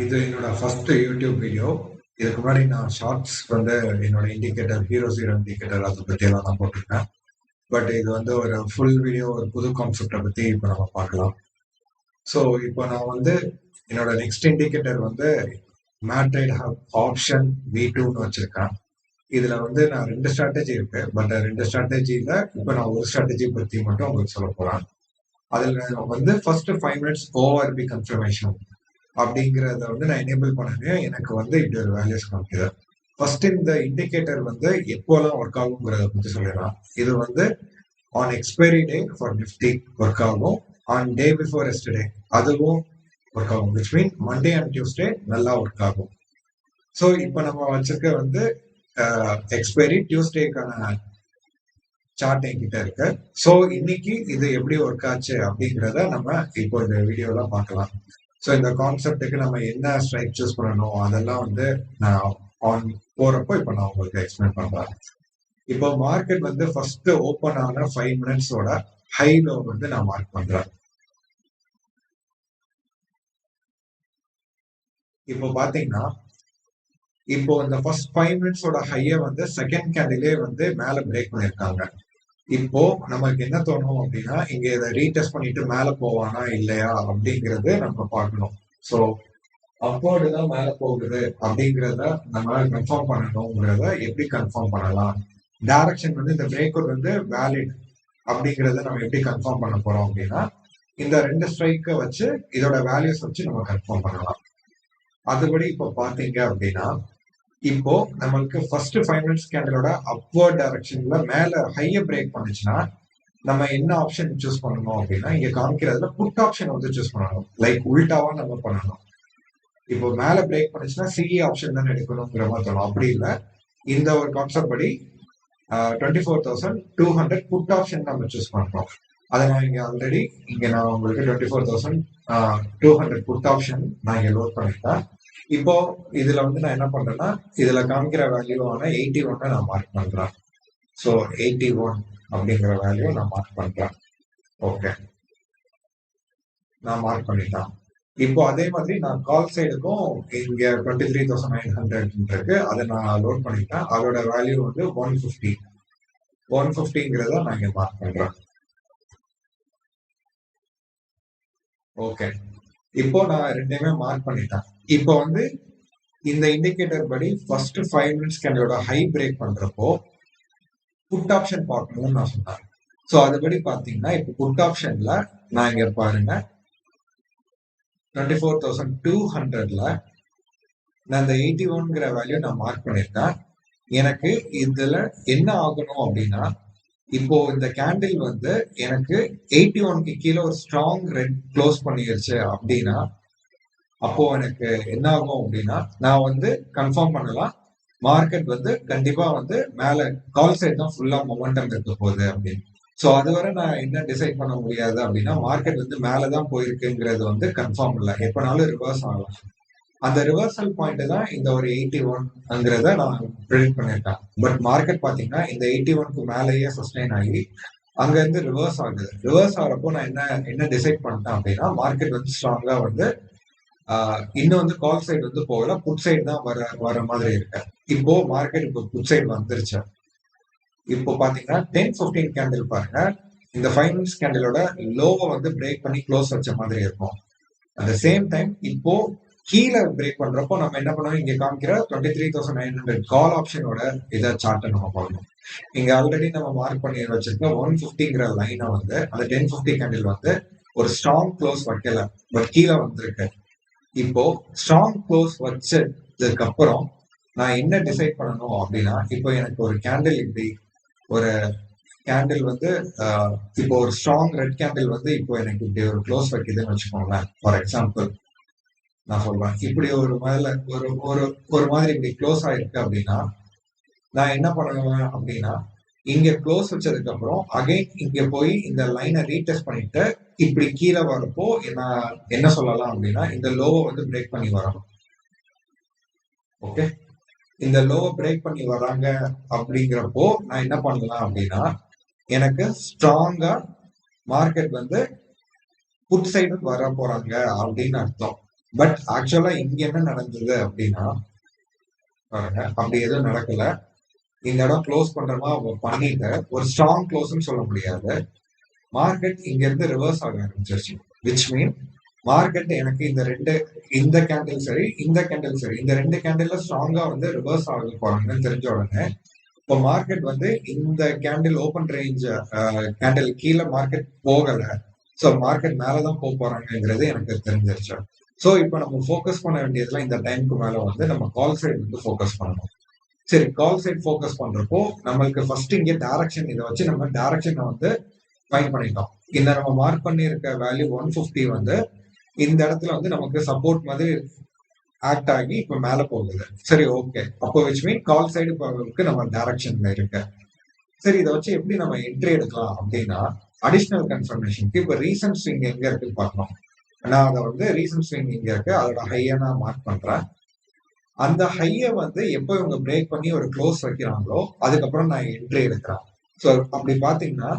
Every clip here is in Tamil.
இது என்னோட ஃபர்ஸ்ட் யூடியூப் வீடியோ. இதுக்கு முன்னாடி நான் ஷார்ட்ஸ் வந்து என்னோட இண்டிகேட்டர் ஹீரோ ஜீரோ இண்டிகேட்டர் அதை பத்தி எல்லாம் தான் போட்டிருக்கேன். பட் இது வந்து ஒரு ஃபுல் வீடியோ, ஒரு புது கான்செப்டை பத்தி இப்போ நம்ம பார்க்கலாம். ஸோ இப்போ நான் வந்து என்னோட நெக்ஸ்ட் இண்டிகேட்டர் வந்து மேட்ரைட் ஹப் ஆப்ஷன் V2ன்னு வச்சிருக்கேன். இதுல வந்து நான் 2 ஸ்ட்ராட்டஜி இருக்கு. பட் 2 ஸ்ட்ராட்டஜியில இப்போ நான் ஒரு ஸ்ட்ராட்டஜி பத்தி மட்டும் உங்களுக்கு சொல்ல போறேன். அதுல வந்து ஃபர்ஸ்ட் 5 மினிட்ஸ் ORB கன்ஃபர்மேஷன் அப்படிங்கிறத வந்து நான் எனேபிள் பண்ணனே எனக்கு வந்து இப்படி ஒரு வேல்யூஸ் காமிக்குது. ஃபர்ஸ்ட் இந்த இண்டிகேட்டர் வந்து எப்போலாம் ஒர்க் ஆகுங்கிறத பத்தி சொல்லிடலாம். இது வந்து on expiry day for Nifty work ஆகும், ஆன் டே பிஃபோர் எஸ்டர்டே அதுவும் ஒர்க் ஆகும், which mean Monday and Tuesday நல்லா ஒர்க் ஆகும். ஸோ இப்போ நம்ம வச்சிருக்க வந்து எக்ஸ்பைரி டியூஸ்டேக்கான சார்ட் என்கிட்ட இருக்கு. ஸோ இன்னைக்கு இது எப்படி ஒர்க் ஆச்சு அப்படிங்கிறத நம்ம இப்போ இந்த வீடியோல பார்க்கலாம். ஸோ இந்த கான்செப்டுக்கு நம்ம என்ன ஸ்ட்ரைக் சூஸ் பண்ணணும் அதெல்லாம் வந்து நான் ஆன் போறப்போ இப்போ நான் உங்களுக்கு எக்ஸ்பிளைன் பண்றேன். இப்போ மார்க்கெட் வந்து ஃபர்ஸ்ட் ஓப்பன் ஆன 5 மினிட்ஸோட ஹை லோ வந்து நான் மார்க் பண்றேன். இப்போ பாத்தீங்கன்னா இப்போ இந்த ஃபர்ஸ்ட் 5 மினிட்ஸோட ஹையை வந்து செகண்ட் கேண்டிலே வந்து மேல பிரேக் பண்ணியிருக்காங்க. இப்போ நமக்கு என்ன தோணும் அப்படின்னா, இங்க இதை ரீடெஸ்ட் பண்ணிட்டு மேல போவானா இல்லையா அப்படிங்கறது நம்ம பார்க்கணும். ஸோ அப்வர்டு தான் மேல போகுது அப்படிங்கிறத நம்ம கன்ஃபார்ம் பண்ணணுங்கிறத எப்படி கன்ஃபார்ம் பண்ணலாம், டைரக்ஷன் வந்து இந்த பிரேக் அவுட் வந்து வேலிட் அப்படிங்கிறத நம்ம எப்படி கன்ஃபார்ம் பண்ண போறோம் அப்படின்னா, இந்த 2 ஸ்ட்ரைக்கை வச்சு இதோட வேல்யூஸ் வச்சு நம்ம கன்ஃபார்ம் பண்ணலாம். அதுபடி இப்போ பாத்தீங்க அப்படின்னா, இப்போ நம்மளுக்கு ஃபர்ஸ்ட் 5 மினிட்ஸ் கேண்டலோட அப்வர்ட் டைரக்ஷன்ல மேல ஹைய பிரேக் பண்ணுச்சுன்னா நம்ம என்ன ஆப்ஷன் சூஸ் பண்ணணும் அப்படின்னா, இங்க காமிக்கிறதுல புட் ஆப்ஷன் வந்து சூஸ் பண்ணணும். லைக் உல்டாவா நம்ம பண்ணணும். இப்போ மேல பிரேக் பண்ணுச்சுன்னா சிஇ ஆப்ஷன் தான் எடுக்கணுங்கிற மாதிரி தோணும். அப்படி இல்லை, இந்த ஒரு கான்செப்ட் படி 24,200 புட் ஆப்ஷன் நம்ம சூஸ் பண்றோம். அதை நான் இங்க ஆல்ரெடி இங்க நான் உங்களுக்கு 24,200 புட் ஆப்ஷன் நான் இங்க லோட் பண்ணிட்டேன். இப்போ இதுல வந்து நான் என்ன பண்றேன்னா, இதுல காமிக்கிற வேல்யூவான 81 நான் மார்க் பண்றேன். ஸோ 81 அப்படிங்கிற வேல்யூ நான் மார்க் பண்றேன். ஓகே, நான் மார்க் பண்ணிட்டேன். இப்போ அதே மாதிரி நான் கால் சைடுக்கும் இங்க 23,900 இருக்கு, அதை நான் லோட் பண்ணிட்டேன். அதோட வேல்யூ வந்து 150ங்கிறத நான் இங்க மார்க் பண்றேன். ஓகே, இப்போ நான் ரெண்டையுமே மார்க் பண்ணிட்டேன். இப்போ வந்து இந்த இண்டிகேட்டர் படி ஃபர்ஸ்ட் 5 மினிட்ஸ் கேண்டலோட ஹை பிரேக் பண்றப்போ புட் ஆப்ஷன் பார்க்கணும்னு நான் சொன்னேன். ஸோ அதுபடி பாத்தீங்கன்னா இப்போ புட் ஆப்ஷன்ல நான் இங்க பாருங்க 24,200ல நான் இந்த 81ங்கிற வேல்யூ நான் மார்க் பண்ணிருக்கேன். எனக்கு இதுல என்ன ஆகணும் அப்படின்னா, இப்போ இந்த கேண்டில் வந்து எனக்கு 81க்கு கீழே ஒரு ஸ்ட்ராங் ரெட் க்ளோஸ் பண்ணிருச்சு அப்படின்னா, அப்போ எனக்கு என்ன ஆகும் அப்படின்னா, நான் வந்து கன்ஃபார்ம் பண்ணலாம் மார்க்கெட் வந்து கண்டிப்பா வந்து மேல கால் சைடு தான் ஃபுல்லா மொமெண்டம் இருக்க போகுது அப்படின்னு. ஸோ அதுவரை நான் என்ன டிசைட் பண்ண முடியாது அப்படின்னா, மார்க்கெட் வந்து மேலதான் போயிருக்குங்கிறது வந்து கன்ஃபார்ம் இல்லை, எப்பனாலும் ரிவர்ஸ் ஆகலாம். அந்த ரிவர்சல் பாயிண்ட் தான் இந்த ஒரு 81ங்கிறத நான் ப்ரெடிக்ட் பண்ணியிருக்கேன். பட் மார்க்கெட் பாத்தீங்கன்னா இந்த 81க்கு மேலேயே சஸ்டைன் ஆகி அங்க இருந்து ரிவர்ஸ் ஆகுது. ரிவர்ஸ் ஆகிறப்போ நான் என்ன டிசைட் பண்ணிட்டேன் அப்படின்னா, மார்க்கெட் வந்து ஸ்ட்ராங்கா வந்து இன்னும் வந்து கால் சைடு வந்து போகல, புட் சைடு தான் வர மாதிரி இருக்கு. இப்போ மார்க்கெட் இப்போ புட் சைடு வந்துருச்சு. இப்போ பாத்தீங்கன்னா 10-15 கேண்டில் பாருங்க, இந்த 5 மினிட்ஸ் கேண்டிலோட லோவை வந்து பிரேக் பண்ணி க்ளோஸ் வச்ச மாதிரி இருக்கும். அட் சேம் டைம் இப்போ கீழே பிரேக் பண்றப்போ நம்ம என்ன பண்ணணும், இங்க காமிக்கிற 23,900 கால் ஆப்ஷனோட இதை சார்ட்டை நம்ம பார்க்கணும். இங்க ஆல்ரெடி நம்ம மார்க் பண்ணி வச்சிருக்க 150ங்கிற லைனை வந்து அந்த 1050 கேண்டில் வந்து ஒரு ஸ்ட்ராங் க்ளோஸ் வைக்கல, பட் கீழே வந்திருக்கு. இப்போ ஸ்ட்ராங் க்ளோஸ் வச்சதுக்கு அப்புறம் நான் என்ன டிசைட் பண்ணணும் அப்படின்னா, இப்போ எனக்கு ஒரு கேண்டில் இப்படி ஒரு கேண்டில் வந்து இப்போ ஒரு ஸ்ட்ராங் ரெட் கேண்டில் வந்து இப்போ எனக்கு இப்படி ஒரு க்ளோஸ் வைக்குதுன்னு வச்சுக்கோங்களேன். ஃபார் எக்ஸாம்பிள் நான் சொல்றேன், இப்படி ஒரு மேல ஒரு ஒரு ஒரு மாதிரி இப்படி க்ளோஸ் ஆயிருக்கு அப்படின்னா நான் என்ன பண்ணுவேன் அப்படின்னா, இங்க க்ளோஸ் வச்சதுக்கு அப்புறம் அகைன் இங்க போய் இந்த லைனை ரீடெஸ்ட் பண்ணிட்டு இப்படி கீழே வரப்போ என்ன சொல்லலாம் அப்படின்னா, இந்த லோவை வந்து பிரேக் பண்ணி வரணும். ஓகே, இந்த லோவை பிரேக் பண்ணி வராங்க அப்படிங்கிறப்போ நான் என்ன பண்ணலாம் அப்படின்னா, எனக்கு ஸ்ட்ராங்கா மார்க்கெட் வந்து புட் சைடு வர போறாங்க அப்படின்னு அர்த்தம். பட் ஆக்சுவலா இங்க என்ன நடந்தது அப்படின்னா பாருங்க, அப்படி எதுவும் நடக்கல. இந்த இடம் க்ளோஸ் பண்றமா பண்ணிட்டு ஒரு ஸ்ட்ராங் க்ளோஸ்ன்னு சொல்ல முடியாது. மார்க்கெட் இங்க இருந்து ரிவர்ஸ் ஆக ஆரம்பிச்சிருச்சு. விச் மீன் மார்க்கெட் எனக்கு இந்த கேண்டில் சரி, இந்த கேண்டில் சரி, இந்த 2 கேண்டில்ல ஸ்ட்ராங்கா வந்து ரிவர்ஸ் ஆக போறாங்கன்னு தெரிஞ்ச உடனே இப்போ மார்க்கெட் வந்து இந்த கேண்டில் ஓப்பன் ரேஞ்ச் கேண்டில் கீழே மார்க்கெட் போகல. ஸோ மார்க்கெட் மேலதான் போக போறாங்கிறது எனக்கு தெரிஞ்சிருச்சு. ஸோ இப்போ நம்ம ஃபோக்கஸ் பண்ண வேண்டியதுல இந்த டைமுக்கு மேல வந்து நம்ம கால் சைடு வந்து ஃபோக்கஸ் பண்ணணும். சரி, கால் சைட் ஃபோக்கஸ் பண்றப்போ நம்மளுக்கு ஃபர்ஸ்ட் இங்க டைரக்ஷன் இதை வச்சு நம்ம டைரக்ஷனை வந்து ஃபைண்ட் பண்ணிட்டோம். இந்த நம்ம மார்க் பண்ணியிருக்க வேல்யூ 150 வந்து இந்த இடத்துல வந்து நமக்கு சப்போர்ட் மாதிரி ஆக்ட் ஆகி இப்ப மேல போகுது. சரி, ஓகே. அப்போ விச் மீன் கால் சைடு போகிறதுக்கு நம்ம டைரக்ஷன்ல இருக்கு. சரி, இதை வச்சு எப்படி நம்ம என்ட்ரி எடுக்கலாம் அப்படின்னா அடிஷனல் கன்ஃபர்மேஷனுக்கு இப்ப ரீசன்ட் ஸ்விங் எங்க இருக்குன்னு பார்க்கணும். நான் அதை வந்து ரீசன்ட் ஸ்விங் இங்க இருக்கு, அதோட ஹையை நான் மார்க் பண்றேன். அந்த ஹையை வந்து எப்போ இவங்க பிரேக் பண்ணி ஒரு க்ளோஸ் வைக்கிறாங்களோ அதுக்கப்புறம் நான் என்ட்ரி எடுக்கிறேன். ஸோ அப்படி பாத்தீங்கன்னா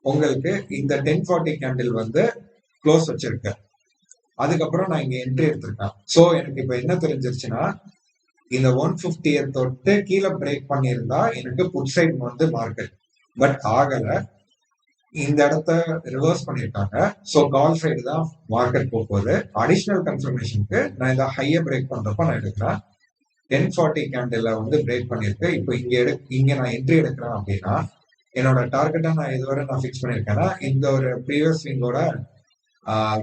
உங்களுக்கு இந்த 1040 கேண்டில் வந்து க்ளோஸ் வச்சிருக்கேன். அதுக்கப்புறம் நான் இங்க என்ட்ரி எடுத்திருக்கேன். ஸோ எனக்கு இப்ப என்ன தெரிஞ்சிருச்சுன்னா இந்த 150 தொட்டு கீழே பிரேக் பண்ணியிருந்தா எனக்கு புட் சைடு வந்து மார்க்கெட். பட் ஆகல, இந்த இடத்த ரிவர்ஸ் பண்ணிருக்காங்க. ஸோ கால் சைடு தான் மார்க்கெட் போகுது. அடிஷனல் கன்ஃபர்மேஷனுக்கு நான் இந்த ஹையை பிரேக் பண்றப்ப நான் எடுக்கிறேன். 1040 கேண்டில் வந்து பிரேக் பண்ணிருக்கு. இப்போ இங்க நான் என்ட்ரி எடுக்கிறேன் அப்படின்னா என்னோட டார்கெட்டா நான் இதுவரை நான் ஃபிக்ஸ் பண்ணிருக்கேன்னா இந்த ஒரு ப்ரீவியஸ் ஸ்விங்கோட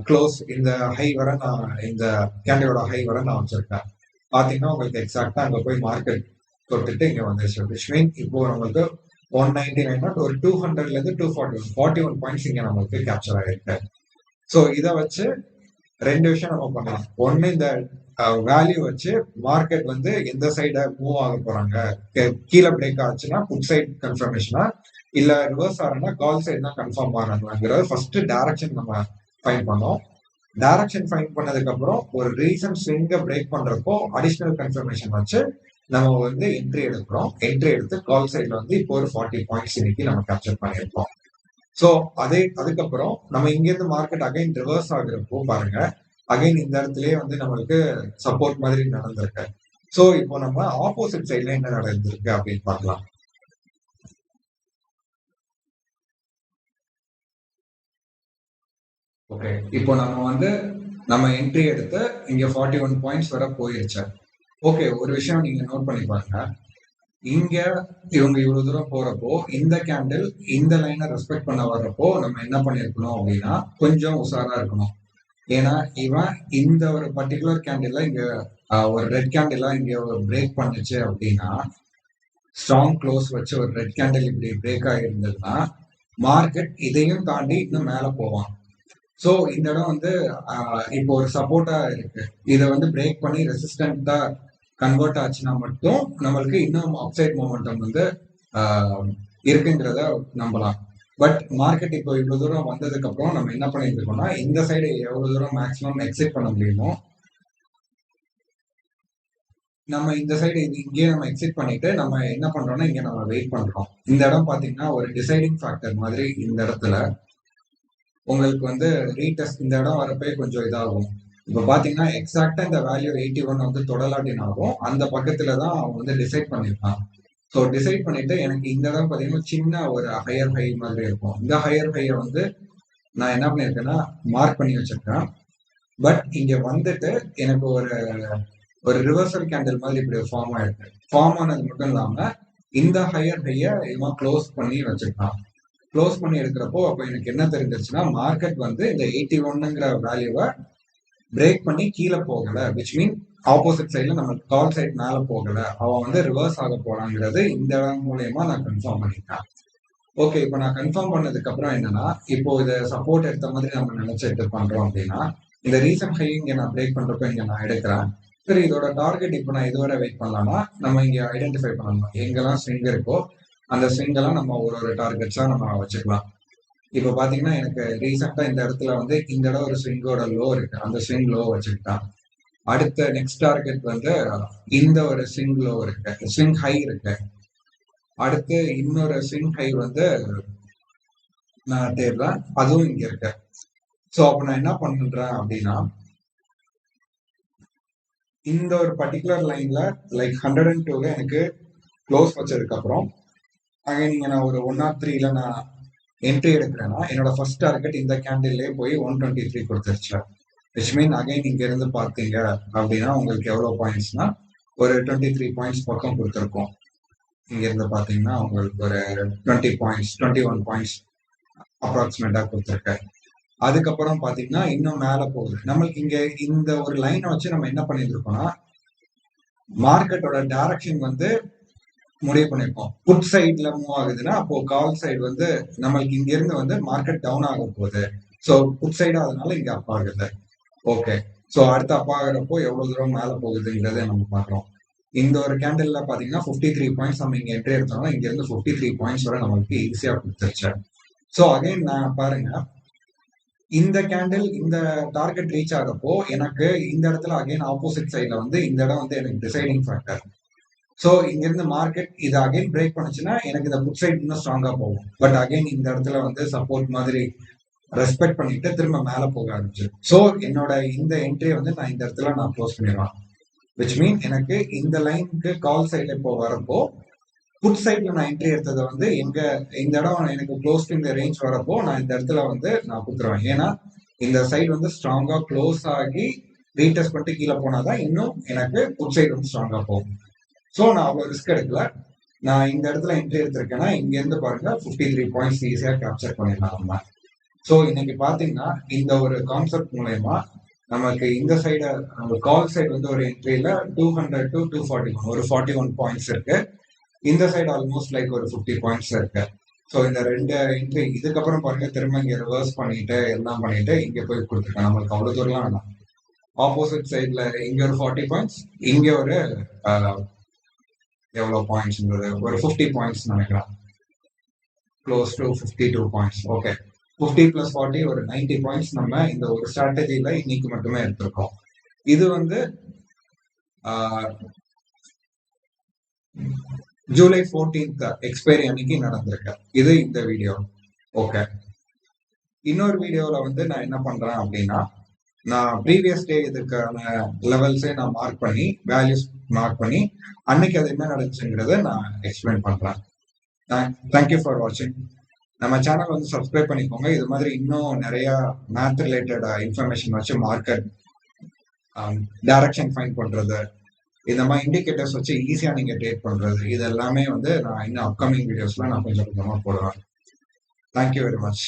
க்ளோஸ் இந்த ஹை வர நான் இந்த கேண்டிலோட ஹை வர நான் வச்சிருக்கேன். பாத்தீங்கன்னா உங்களுக்கு எக்ஸாக்டா அங்க போய் மார்க்கெட் தொட்டுட்டு இங்க வந்துருச்சு. விச் மீன் இப்போ நம்மளுக்கு 199 ஒரு 200ல இருந்து 241 பாயிண்ட்ஸ் இங்க நம்மளுக்கு கேப்சர் ஆயிருக்கு. ஸோ இதை வச்சு 2 விஷயம் நம்ம பண்ணலாம். ஒன்னு இந்த வேல்யூ வச்சு மார்க்கெட் வந்து எந்த சைட மூவ் ஆக போறாங்க, கீழே பிரேக் ஆச்சுன்னா புட் சைட் கன்ஃபர்மேஷனா இல்ல ரிவர்ஸ் ஆறனா கால் சைடு தான் கன்ஃபார்ம் ஆறாங்கிறது ஃபர்ஸ்ட் டைரக்ஷன் நம்ம ஃபைண்ட் பண்ணோம். டைரக்ஷன் ஃபைண்ட் பண்ணதுக்கு அப்புறம் ஒரு ரீசன்ட் ஸ்விங்க பிரேக் பண்றப்போ அடிஷனல் கன்ஃபர்மேஷன் வச்சு நம்ம வந்து என்ட்ரி எடுக்கிறோம். என்ட்ரி எடுத்து கால் சைட்ல வந்து இப்போ ஒரு 40 பாயிண்ட்ஸ் இன்னைக்கு நம்ம கேப்சர் பண்ணியிருக்கோம். ஸோ அதுக்கப்புறம் நம்ம இங்கிருந்து மார்க்கெட் அகைன் ரிவர்ஸ் ஆகுறப்போ பாருங்க, அகைன் இந்த இடத்துலயே வந்து நம்மளுக்கு சப்போர்ட் மாதிரி நடந்திருக்கு. ஸோ இப்போ நம்ம ஆப்போசிட் சைட்ல என்ன நடந்திருக்கு அப்படின்னு பார்க்கலாம். ஓகே, இப்போ நம்ம என்ட்ரி எடுத்து இங்க 41 பாயிண்ட்ஸ் வர போயிருச்சு. ஓகே, ஒரு விஷயம் நீங்க நோட் பண்ணி பாருங்க. இங்க இவங்க இவ்வளவு தூரம் போறப்போ இந்த கேண்டில் இந்த லைனை ரெஸ்பெக்ட் பண்ண வர்றப்போ நம்ம என்ன பண்ணிருக்கணும் அப்படின்னா கொஞ்சம் உஷாரா இருக்கணும். ஏன்னா இவன் இந்த ஒரு பர்டிகுலர் கேண்டில்ல இங்க ஒரு ரெட் கேண்டிலா இங்க ஒரு பிரேக் பண்ணுச்சு அப்படின்னா ஸ்ட்ராங் க்ளோஸ் வச்சு ஒரு ரெட் கேண்டில் இப்படி பிரேக் ஆகிருந்ததுன்னா மார்க்கெட் இதையும் தாண்டி இன்னும் மேல போவான். ஸோ இந்த இடம் வந்து இப்போ ஒரு சப்போர்ட்டா இருக்கு. இதை வந்து பிரேக் பண்ணி ரெசிஸ்டண்டா கன்வெர்ட் ஆச்சுன்னா மட்டும் நம்மளுக்கு இன்னும் அப்சைட் மூமெண்டம் வந்து இருக்குங்கிறத நம்பலாம். பட் மார்க்கெட் இப்போ இவ்வளவு தூரம் வந்ததுக்கு அப்புறம் நம்ம என்ன பண்ணிட்டு இருக்கோம்னா இந்த சைடு எவ்வளவு தூரம் மேக்ஸிமம் எக்ஸிட் பண்ண முடியுமோ நம்ம இந்த சைடு இங்கேயே நம்ம எக்ஸிட் பண்ணிட்டு நம்ம என்ன பண்றோம்னா இங்க நம்ம வெயிட் பண்றோம். இந்த இடம் பாத்தீங்கன்னா ஒரு டிசைடிங் ஃபேக்டர் மாதிரி இந்த இடத்துல உங்களுக்கு வந்து ரீடெஸ்ட் இந்த இடம் வரப்பே கொஞ்சம் இதாகும். இப்ப பாத்தீங்கன்னா எக்ஸாக்டா இந்த வேல்யூ 81 வந்து தொடலாட்டினாலும் அந்த பக்கத்துல தான் அவன் வந்து டிசைட் பண்ணிருக்கான். ஸோ டிசைட் பண்ணிட்டு எனக்கு இந்த இடம் பாத்தீங்கன்னா சின்ன ஒரு ஹையர் ஹை மாதிரி இருக்கும். இந்த ஹையர் ஹையை வந்து நான் என்ன பண்ணிருக்கேன்னா மார்க் பண்ணி வச்சிருக்கேன். பட் இங்க வந்துட்டு எனக்கு ஒரு ரிவர்சல் கேண்டில் மாதிரி இப்படி ஃபார்ம் ஆயிருக்கு. ஃபார்ம் ஆனது மட்டும் இல்லாம இந்த ஹையர் ஹையை இவன் க்ளோஸ் பண்ணி வச்சிருக்கான். க்ளோஸ் பண்ணி எடுக்கிறப்போ அப்போ எனக்கு என்ன தெரிஞ்சிருச்சுன்னா மார்க்கெட் வந்து இந்த 81ங்கிற வேல்யூவை பிரேக் பண்ணி கீழே போகல. விச் மீன் ஆப்போசிட் சைட்ல நம்ம கால் சைட் மேல போகல, அவன் வந்து ரிவர்ஸ் ஆக போறாங்கிறது இந்த இடம் மூலயமா நான் கன்ஃபார்ம் பண்ணிட்டேன். ஓகே, இப்போ நான் கன்ஃபார்ம் பண்ணதுக்கு அப்புறம் என்னன்னா இப்போ இதை சப்போர்ட் எடுத்த மாதிரி நம்ம நினைச்சிட்டு பண்றோம் அப்படின்னா இந்த ரீசன்ட் ஹை இங்க நான் பிரேக் பண்றப்ப இங்க நான் எடுக்கிறேன். சரி, இதோட டார்கெட் இப்போ நான் இதுவரை வெயிட் பண்ணலாம்னா நம்ம இங்க ஐடென்டிஃபை பண்ணணும் எங்கெல்லாம் ஸ்விங் இருக்கோ அந்த ஸ்விங் எல்லாம் நம்ம ஒரு டார்கெட்ஸா நம்ம வச்சுக்கலாம். இப்போ பாத்தீங்கன்னா எனக்கு ரீசெண்டா இந்த இடத்துல வந்து இந்த இடம் ஒரு ஸ்விங்கோட லோ இருக்கு, அந்த ஸ்விங் லோ வச்சுக்கிட்டான். அடுத்த நெக்ஸ்ட் டார்கெட் வந்து இந்த ஒரு ஸ்விங் லோ இருக்கு, ஸ்விங் ஹை இருக்கு. அடுத்து இன்னொரு ஸ்விங் ஹை வந்து நான் தேடுறேன், அதுவும் இங்க இருக்கு. ஸோ அப்போ நான் என்ன பண்றேன் அப்படின்னா, இந்த ஒரு பர்டிகுலர் லைன்ல லைக் 102ல எனக்கு க்ளோஸ் வச்சதுக்கு அப்புறம் அகைன் நீங்க நான் ஒரு 103ல நான் என்ட்ரி எடுக்கிறேன்னா என்னோட ஃபர்ஸ்ட் டார்கெட் இந்த கேண்டில்லே போய் 123 கொடுத்துருச்சு. விச் மீன் அகைன் இங்க இருந்து பார்த்தீங்க அப்படின்னா உங்களுக்கு எவ்வளவு பாயிண்ட்ஸ்னா ஒரு 23 பாயிண்ட்ஸ் பக்கம் கொடுத்துருக்கோம். இங்க இருந்து பாத்தீங்கன்னா உங்களுக்கு ஒரு 20 பாயிண்ட்ஸ் 21 பாயிண்ட்ஸ் அப்ராக்சிமேட்டா கொடுத்துருக்கேன். அதுக்கப்புறம் பாத்தீங்கன்னா இன்னும் மேல போகுது. நம்மளுக்கு இங்க இந்த ஒரு லைனை வச்சு நம்ம என்ன பண்ணிருக்கோம்னா மார்க்கெட்டோட டைரக்ஷன் வந்து முடிவு பண்ணிருக்கோம். புட் சைட்ல மூவ் ஆகுதுன்னா அப்போ கால் சைடு வந்து நம்மளுக்கு இங்க இருந்து வந்து மார்க்கெட் டவுன் ஆக போகுது. ஸோ புட் சைடு அதனால இங்க அப் ஆகுது. ஓகே, ஸோ அடுத்து அப் ஆகுறப்போ எவ்வளவு தூரம் மேல போகுதுங்கிறத நம்ம பார்க்குறோம். இந்த ஒரு கேண்டில்ல பாத்தீங்கன்னா 53 பாயிண்ட்ஸ் நம்ம இங்க என்ட்ரி எடுத்தோம்னா இங்க இருந்து 53 பாயிண்ட்ஸ் வரை நம்மளுக்கு ஈஸியா கொடுத்துருச்சு. ஸோ அகைன் நான் பாருங்க இந்த கேண்டில் இந்த டார்கெட் ரீச் ஆகிறப்போ எனக்கு இந்த இடத்துல அகைன் ஆப்போசிட் சைட்ல வந்து இந்த இடம் வந்து எனக்கு டிசைடிங் ஃபேக்டர். ஸோ இங்க இருந்து மார்க்கெட் இது அகைன் பிரேக் பண்ணுச்சுன்னா எனக்கு இந்த புட் சைட் இன்னும் ஸ்ட்ராங்கா போகும். பட் அகைன் இந்த இடத்துல வந்து சப்போர்ட் மாதிரி ரெஸ்பெக்ட் பண்ணிட்டு திரும்ப மேல போக ஆரம்பிச்சு. ஸோ என்னோட இந்த என்ட்ரியை வந்து நான் இந்த இடத்துல நான் க்ளோஸ் பண்ணிடுவேன். விச் மீன் எனக்கு இந்த லைனுக்கு கால் சைட்ல இப்போ வரப்போ புட் சைட்ல நான் என்ட்ரி எடுத்ததை வந்து எங்க இந்த இடம் எனக்கு க்ளோஸ் இந்த ரேஞ்ச் வரப்போ நான் இந்த இடத்துல வந்து நான் கொடுத்துருவேன். ஏன்னா இந்த சைடு வந்து ஸ்ட்ராங்கா க்ளோஸ் ஆகி ரீடெஸ்ட் பண்ணிட்டு கீழே போனாதான் இன்னும் எனக்கு புட் சைடு வந்து ஸ்ட்ராங்கா போகும். ஸோ நான் அவ்வளவு ரிஸ்க் எடுக்கல. நான் இந்த இடத்துல என்ட்ரி எடுத்திருக்கேன்னா இங்க இருந்து பாருங்க 53 பாயிண்ட்ஸ் ஈஸியா கேப்சர் பண்ணிடலாம் நம்ம. ஸோ இன்னைக்கு பாத்தீங்கன்னா இந்த ஒரு கான்செப்ட் மூலயமா நமக்கு இந்த சைடு கால் சைடு வந்து ஒரு என்ட்ரியில 200 to 241 ஒரு 41 பாயிண்ட்ஸ் இருக்கு. இந்த சைடு ஆல்மோஸ்ட் லைக் ஒரு 50 பாயிண்ட்ஸ் இருக்கு. ஸோ இந்த ரெண்டு என்ட்ரி இதுக்கப்புறம் பாருங்க திரும்ப இங்க ரிவர்ஸ் பண்ணிட்டு எல்லாம் பண்ணிட்டு இங்க போய் கொடுத்துருக்கேன். நம்மளுக்கு அவ்வளவு தூரம்லாம் வேணாம். ஆப்போசிட் சைட்ல இங்க ஒரு 40 பாயிண்ட்ஸ் இங்க ஒரு எவ்வளவு பாயிண்ட்ஸ் ஒரு 50 பாயிண்ட்ஸ் நினைக்கிறேன். Close to 52 points. Okay, 50 plus 40 ஒரு 90 பாயிண்ட்ஸ் நம்ம இந்த ஒரு ஸ்ட்ராட்டஜில இன்னைக்கு மட்டுமே எடுத்திருக்கோம். இது வந்து ஜூலை 14th எக்ஸ்பைரி அன்னைக்கு நடந்திருக்கு. இது இந்த வீடியோ. ஓகே, இன்னொரு வீடியோல வந்து நான் என்ன பண்றேன் அப்படின்னா நான் ப்ரீவியஸ் டே இதுக்கான லெவல்ஸே நான் மார்க் பண்ணி வேல்யூஸ் மார்க் பண்ணி அன்னைக்கு அது என்ன நடந்துச்சுங்கிறத நான் எக்ஸ்பிளைன் பண்றேன். தேங்க்யூ ஃபார் வாட்சிங். நம்ம சேனல் வந்து சப்ஸ்கிரைப் பண்ணிக்கோங்க. இது மாதிரி இன்னும் நிறைய மேத் ரிலேட்டட் இன்ஃபர்மேஷன் வச்சு மார்க்கெட் டைரக்ஷன் ஃபைண்ட் பண்றது, இந்த மாதிரி இண்டிகேட்டர்ஸ் வச்சு ஈஸியா நீங்க ட்ரேட் பண்றது, இது எல்லாமே வந்து நான் இன்னும் அப்கமிங் வீடியோஸ்ல நான் கொஞ்சம் கொஞ்சமா போடுவேன். Thank you very much.